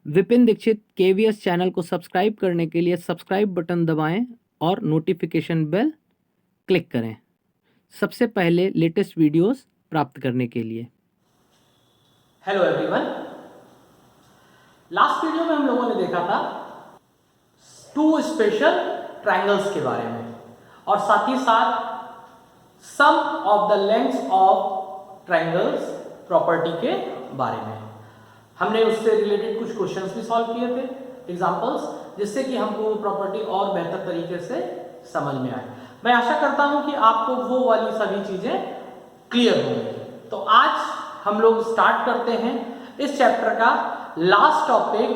Vipin Dixit KVS channel को subscribe करने के लिए सब्सक्राइब बटन दबाएं और नोटिफिकेशन बेल क्लिक करें सबसे पहले लेटेस्ट वीडियोस प्राप्त करने के लिए। हेलो एवरीवन, लास्ट वीडियो में हम लोगों ने देखा था टू स्पेशल ट्रायंगल्स के बारे में और साथ ही साथ sum of the lengths of triangles property के बारे में। हमने उससे रिलेटेड कुछ क्वेश्चंस भी सॉल्व किए थे, एग्जांपल्स, जिससे कि हमको वो प्रॉपर्टी और बेहतर तरीके से समझ में आए। मैं आशा करता हूं कि आपको वो वाली सभी चीजें क्लियर होंगी। तो आज हम लोग स्टार्ट करते हैं इस चैप्टर का लास्ट टॉपिक,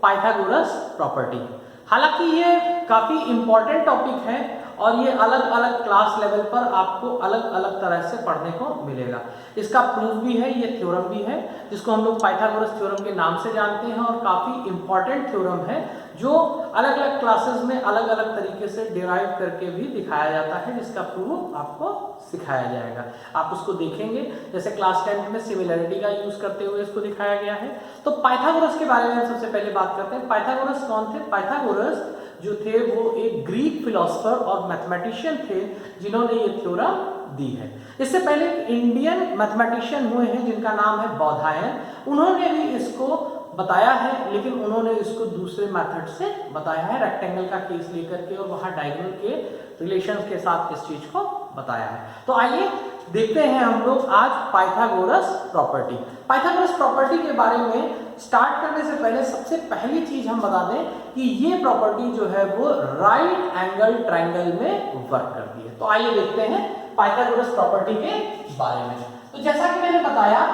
पाइथागोरस प्रॉपर्टी। हालांकि ये काफी इंपॉर्टेंट टॉपिक है और ये अलग अलग क्लास लेवल पर आपको अलग अलग तरह से पढ़ने को मिलेगा। इसका प्रूफ भी है, ये थ्योरम भी है, जिसको हम लोग पाइथागोरस थ्योरम के नाम से जानते हैं और काफी इंपॉर्टेंट थ्योरम है जो अलग अलग क्लासेस में अलग अलग तरीके से डिराइव करके भी दिखाया जाता है, जिसका प्रूफ आपको सिखाया जाएगा। आप उसको देखेंगे, जैसे क्लास 10 में सिमिलरिटी का यूज करते हुए इसको दिखाया गया है। तो पाइथागोरस के बारे में सबसे पहले बात करते हैं। पाइथागोरस कौन थे? पाइथागोरस जो थे वो एक ग्रीक फिलोसोफर और मैथमेटिशियन थे जिन्होंने ये थ्योरम दी है। इससे पहले इंडियन मैथमेटिशियन हुए हैं जिनका नाम है बौधायन। उन्होंने भी इसको बताया है, लेकिन उन्होंने इसको दूसरे मेथड से बताया है, रेक्टेंगल का केस लेकर के और वहां डायगोनल के रिलेशंस के साथ इस चीज को बताया है। तो आइए देखते हैं हम लोग आज पाइथागोरस प्रॉपर्टी। पाइथागोरस प्रॉपर्टी के बारे में स्टार्ट करने से पहले सबसे पहली चीज हम बता दें कि ये प्रॉपर्टी जो है वो राइट एंगल ट्रायंगल में वर्क करती है। तो आइए देखते हैं पाइथागोरस प्रॉपर्टी के बारे में। तो जैसा कि मैंने बताया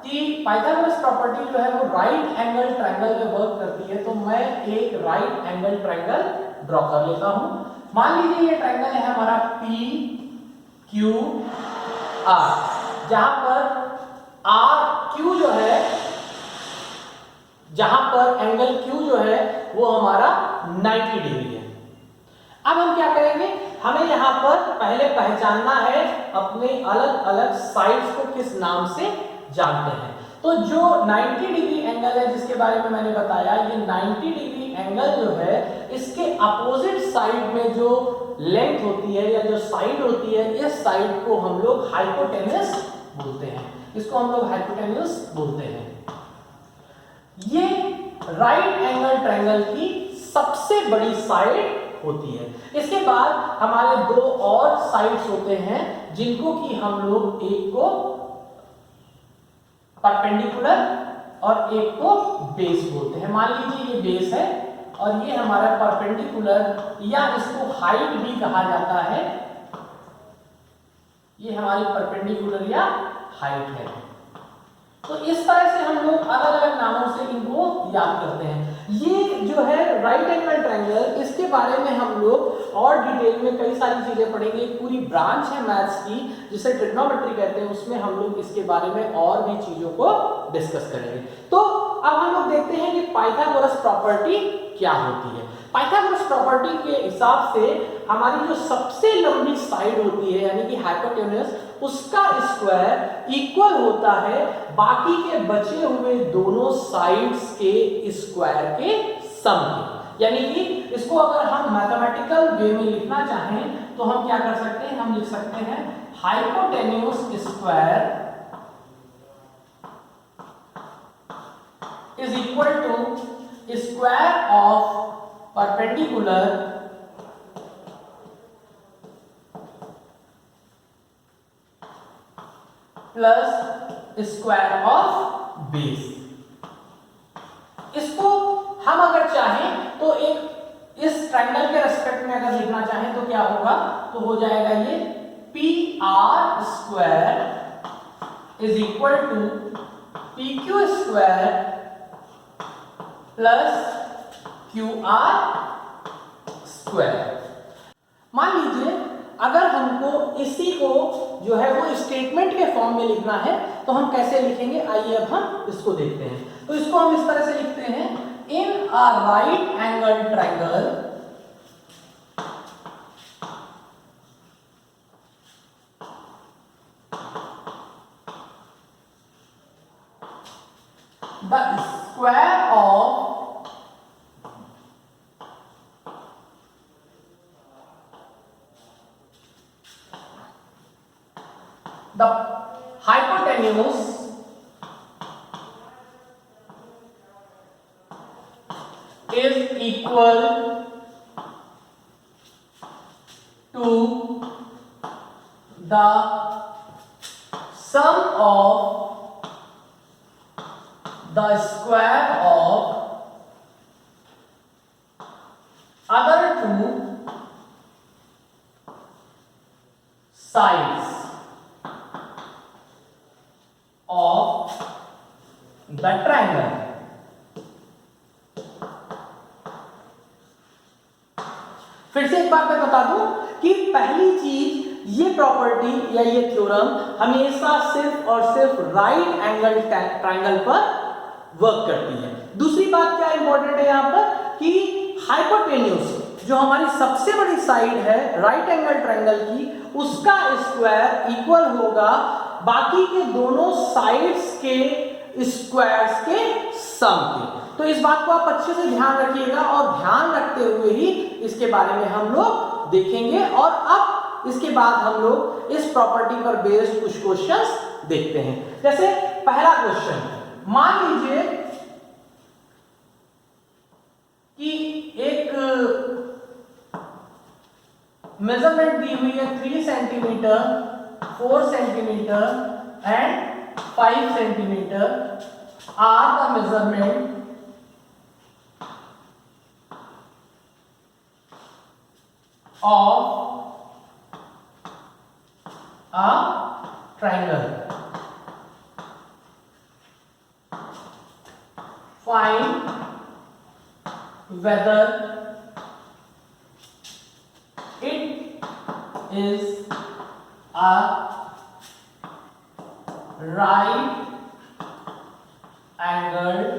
कि पाइथागोरस प्रॉपर्टी जो है वो राइट एंगल ट्रायंगल में वर्क करती है। तो मैं एक राइट एंगल ट्रायंगल ड्रॉ कर लेता हूं। मान लीजिए ये ट्रायंगल है हमारा पी क्यू आर, जहां पर आर क्यू जो है, जहां पर एंगल क्यू जो है वो हमारा 90 डिग्री है। अब हम क्या करेंगे, हमें यहां पर पहले पहचानना है अपने अलग अलग साइड्स को किस नाम से जानते हैं। तो जो 90 डिग्री एंगल है जिसके बारे में मैंने बताया, ये 90 डिग्री एंगल जो है इसके अपोजिट साइड में जो लेंथ होती है या जो साइड होती है, इस साइड को हम लोग हाइपोटेन्यूस बोलते हैं। इसको हम लोग हाइपोटेन्यूस बोलते हैं। ये राइट एंगल ट्रायंगल की सबसे बड़ी साइड होती है। इसके बाद हमारे दो और साइड्स होते हैं जिनको कि हम लोग एक को परपेंडिकुलर और एक को बेस बोलते हैं। मान लीजिए ये बेस है और ये हमारा परपेंडिकुलर या इसको हाइट भी कहा जाता है। ये हमारी परपेंडिकुलर या हाइट है। तो इस तरह से हम लोग अलग अलग नामों से इनको याद करते हैं। ये जो है राइट एंगल ट्रायंगल, इसके बारे में हम लोग और डिटेल में कई सारी चीजें पढ़ेंगे। पूरी ब्रांच है मैथ्स की जिसे ट्रिग्नोमेट्री कहते हैं, उसमें हम लोग इसके बारे में और भी चीजों को डिस्कस करेंगे। तो अब हम लोग देखते हैं कि पाइथागोरस प्रॉपर्टी क्या होती है। पाइथागोरस प्रॉपर्टी के हिसाब से हमारी जो सबसे लंबी साइड होती है यानी कि हाइपोटेन्यूस, उसका स्क्वायर इक्वल होता है बाकी के बचे हुए दोनों साइड्स के स्क्वायर के सम के। यानी कि इसको अगर हम मैथमेटिकल वे में लिखना चाहें तो हम क्या कर सकते हैं, हम लिख सकते हैं hypotenuse square is equal to square of perpendicular plus square of base। इसको हम अगर चाहें तो एक इस ट्रायंगल के रेस्पेक्ट में अगर लिखना चाहें तो क्या होगा, तो हो जाएगा ये P R square is equal to P Q square plus Q R square. मान लीजिए अगर हमको इसी को जो है वो स्टेटमेंट के फॉर्म में लिखना है तो हम कैसे लिखेंगे, आइए अब हम इसको देखते हैं। तो इसको हम इस तरह से लिखते हैं, in a right angle triangle the square of the hypotenuse is equal to the sum of the square of other two sides of the triangle. फिर से एक बात मैं बता दूं कि पहली चीज ये प्रॉपर्टी या ये थ्योरम हमेशा सिर्फ और सिर्फ राइट एंगल ट्रायंगल पर वर्क करती है। दूसरी बात क्या इंपॉर्टेंट है यहां पर कि हाइपोटेन्यूज जो हमारी सबसे बड़ी साइड है राइट एंगल ट्रायंगल की, उसका स्क्वायर इक्वल होगा बाकी के दोनों साइड्स के स्क्वायर्स के सम के। तो इस बात को आप अच्छे से ध्यान रखिएगा और ध्यान रखते हुए ही इसके बारे में हम लोग देखेंगे। और अब इसके बाद हम लोग इस प्रॉपर्टी पर बेस्ड कुछ क्वेश्चंस देखते हैं। जैसे पहला क्वेश्चन, मान लीजिए कि एक मेजरमेंट दी हुई है 3 centimetre, 4 centimetre and 5 centimetre are the measurement of a triangle. Find whether it is a right angled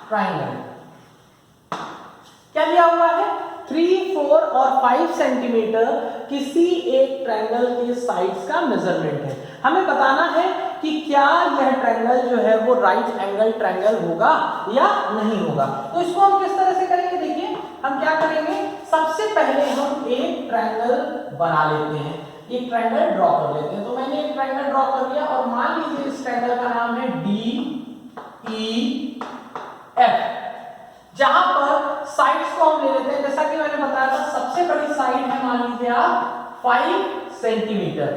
triangle. क्या दिया हुआ है? 3, 4 और 5 सेंटीमीटर किसी एक ट्रायंगल के साइड्स का मेजरमेंट है। हमें बताना है कि क्या यह ट्रायंगल जो है वो राइट एंगल ट्रायंगल होगा या नहीं होगा। तो इसको हम किस तरह से करेंगे, देखिए हम क्या करेंगे, सबसे पहले हम एक ट्रायंगल बना लेते हैं, एक ट्रायंगल ड्रॉ कर लेते हैं। तो मैंने एक ट्रायंगल ड्रॉ कर लिया और मान लीजिए इस ट्रायंगल का नाम है DEF, जहां पर साइड्स को हम ले लेते हैं। जैसा कि मैंने बताया था सबसे बड़ी साइड है मान लीजिए आप 5 सेंटीमीटर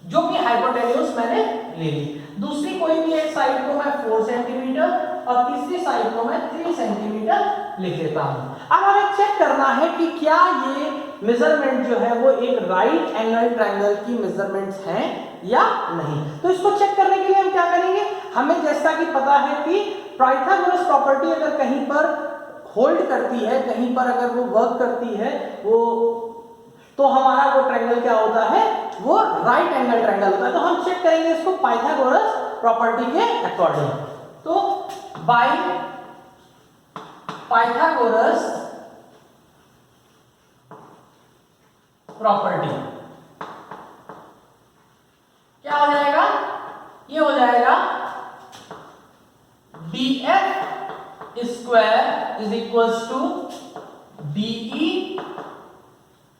जो कि हाइपोटेन्यूज मैंने ले ली। दूसरी कोई भी एक साइड को मैं 4 सेंटीमीटर और तीसरी साइड को मैं 3 सेंटीमीटर लिख लेता हूं। अब हमें चेक करना है कि क्या ये मेजरमेंट जो है वो एक राइट एंगल ट्रायंगल की मेजरमेंट्स हैं या नहीं। तो इसको चेक करने के लिए हम क्या करेंगे, हमें जैसा कि पता है कि पाइथागोरस प्रॉपर्टी अगर कहीं पर होल्ड करती है, कहीं पर अगर वो वर्क करती है वो, तो हमारा वो ट्रायंगल क्या होता है, वो राइट एंगल ट्रायंगल होता है। तो हम चेक करेंगे इसको पाइथागोरस प्रॉपर्टी के अकॉर्डिंग। तो बाय पाइथागोरस प्रॉपर्टी क्या हो जाएगा, ये हो जाएगा DF square is equals to DE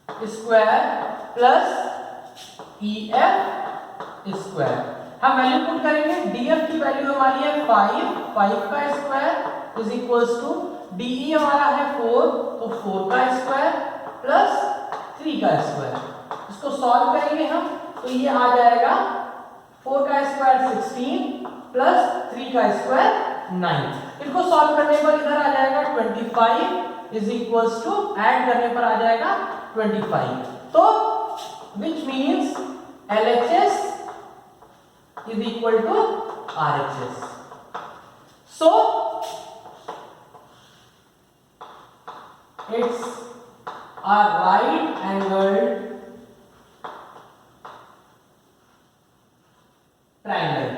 square plus EF square. हम वैल्यू पुट करेंगे, DF की वैल्यू हमारी है 5 का square is equals to DE हमारा है 4, तो 4 का स्क्वायर प्लस 3 का स्क्वायर। इसको सॉल्व करेंगे हम तो ये आ जाएगा 4 का स्क्वायर 16 प्लस 3 का स्क्वायर 9। इनको सॉल्व करने पर इधर आ जाएगा 25 इज इक्वल्स टू, ऐड करने पर आ जाएगा 25। तो which means LHS is equal to RHS. So it's a right angled triangle.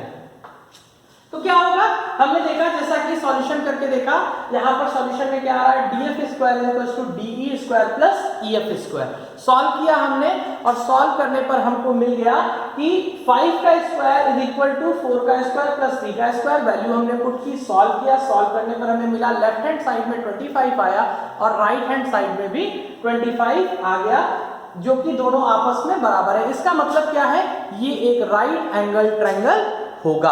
तो क्या होगा, हमने देखा जैसा कि सॉल्यूशन करके देखा, यहां पर सॉल्यूशन में क्या आ रहा है, DF square equals to DE square plus EF square. Solve किया हमने और सॉल्व करने पर हमको मिल गया कि 5 का स्क्वायर इज इक्वल टू 4 का स्क्वायर प्लस 3 का स्क्वायर। वैल्यू हमने पुट की, सॉल्व किया, सॉल्व करने पर हमें मिला लेफ्ट हैंड साइड में 25 आया और राइट हैंड साइड में भी 25 आ गया। जो कि दोनों आपस में बराबर है। इसका मतलब क्या है, ये एक राइट एंगल ट्रायंगल होगा।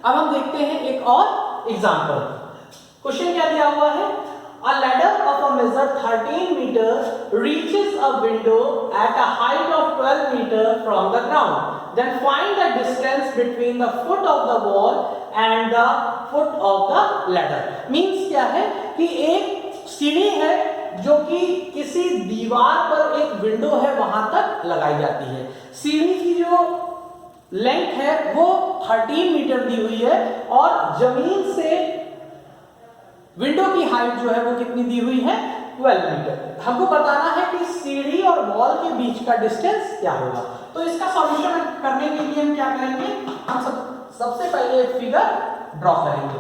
अब हम देखते हैं एक और एग्जांपल। क्वेश्चन क्या दिया हुआ है, a ladder of a measure 13 meter reaches a window at a height of 12 meter from the ground. Then find the distance between the foot of the wall and the foot of the ladder. Means क्या है कि एक सीढ़ी है जो कि किसी दीवार पर एक विंडो है वहां तक लगाई जाती है। सीढ़ी की जो लेंथ है वो 13 मीटर दी हुई है और जमीन से विंडो की हाइट जो है वो कितनी दी हुई है, 12 मीटर। हमको बताना है कि सीढ़ी और वॉल के बीच का डिस्टेंस क्या होगा। तो इसका सॉल्यूशन करने के लिए हम क्या करेंगे, हम सबसे पहले एक फिगर ड्रॉ करेंगे।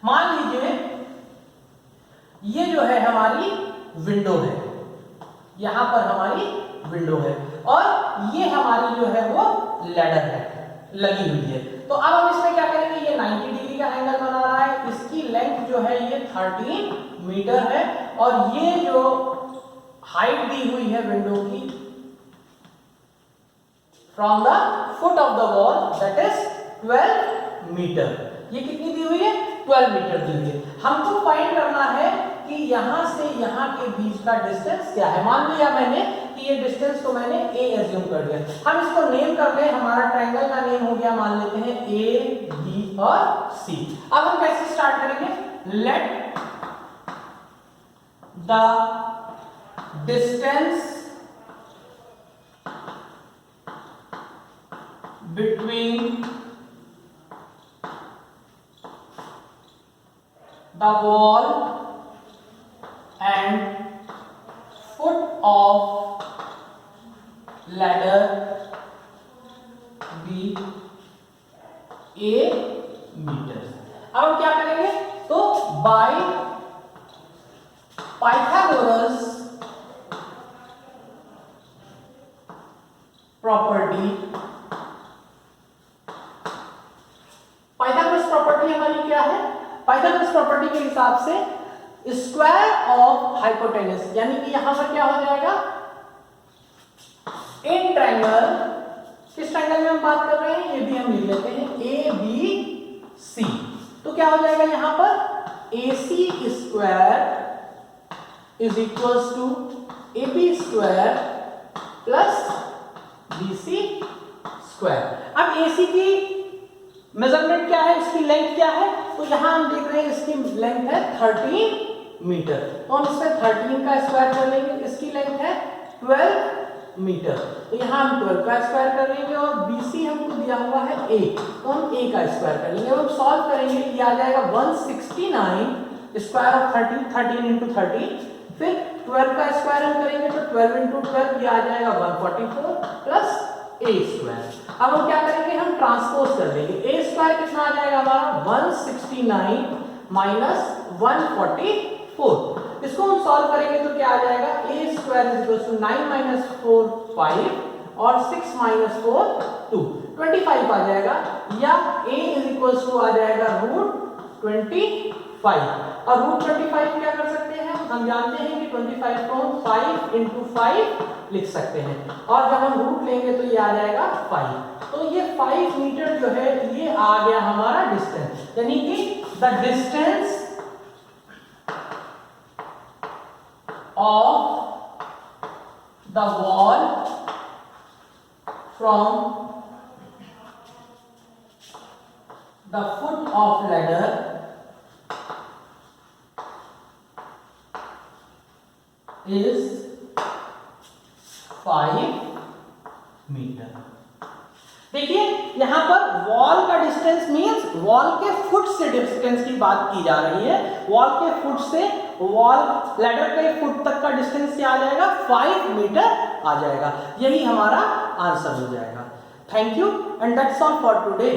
मान लीजिए ये जो है हमारी विंडो है, यहां पर हमारी विंडो है और ये हमारी जो है वो लैडर है लगी हुई है। तो अब हम इसमें क्या करेंगे, ये 90 डिग्री का एंगल बना रहा है, इसकी लेंथ जो है ये 13 मीटर है और ये जो हाइट दी हुई है विंडो की from the foot of the wall that is 12 metre. ये कितनी दी हुई है, 12 मीटर दी हुई है। हमको फाइंड करना है कि यहां से यहां के बीच का डिस्टेंस क्या है। मान लिया मैंने कि ये डिस्टेंस को मैंने a एज्यूम कर दिया। हम इसको नेम कर ले, हमारा ट्रायंगल का नेम हो गया, मान लेते हैं a b और c। अब हम कैसे स्टार्ट करेंगे, let the distance between the wall and foot of ladder be a meter। अब हम क्या करेंगे, तो by Pythagoras property, Pythagoras property हमारी क्या है, पाइथागोरस प्रॉपर्टी के हिसाब से स्क्वायर ऑफ हाइपोटेनस, यानी कि यहां पर क्या हो जाएगा, इन ट्रायंगल, किस ट्रायंगल में हम बात कर रहे हैं, ये भी हम लिख लेते हैं ए बी सी। तो क्या हो जाएगा यहां पर, A C square is equals to A B square plus B C square. अब ए सी की मेजरमेंट क्या है, इसकी लेंथ क्या है, तो यहां हम देख रहे हैं इसकी लेंथ है 13 मीटर। तो हम इसमें 13 का स्क्वायर कर लेंगे, इसकी लेंथ है 12 मीटर, तो यहां हम 12 का स्क्वायर कर लेंगे और BC हमको दिया हुआ है a, तो हम a का स्क्वायर कर लेंगे। अब सॉल्व करेंगे, ये आ जाएगा 169 स्क्वायर ऑफ 13, 13 इंटू 13, फिर 12 का स्क्वायर हम करेंगे तो 12 इंटू 12 ये आ जाएगा 144 प्लस a स्क्वायर। अब हम क्या करेंगे, हम ट्रांसपोज कर लेंगे, a स्क्वायर कितना आ जाएगा हमारा 169 माइनस 144। इसको हम सॉल्व करेंगे तो क्या आ जाएगा, a square is equal to 9 minus 4 5 और 6 माइनस 4 2 25 आ जाएगा, या a इज इक्वल टू आ जाएगा √25। और √25 क्या कर सकते हैं, हम जानते हैं कि 25 को 5 इंटू 5 लिख सकते हैं और जब हम रूट लेंगे तो ये आ जाएगा 5। तो ये 5 मीटर जो है ये आ गया हमारा डिस्टेंस, यानी कि the distance of the wall from the foot of ladder is 5 metre. देखिए यहां पर वॉल का डिस्टेंस मींस वॉल के फुट से डिस्टेंस की बात की जा रही है। वॉल के फुट से वॉल लैडर के फुट तक का डिस्टेंस क्या आ जाएगा, 5 मीटर आ जाएगा। यही हमारा आंसर हो जाएगा। Thank you and that's all for today.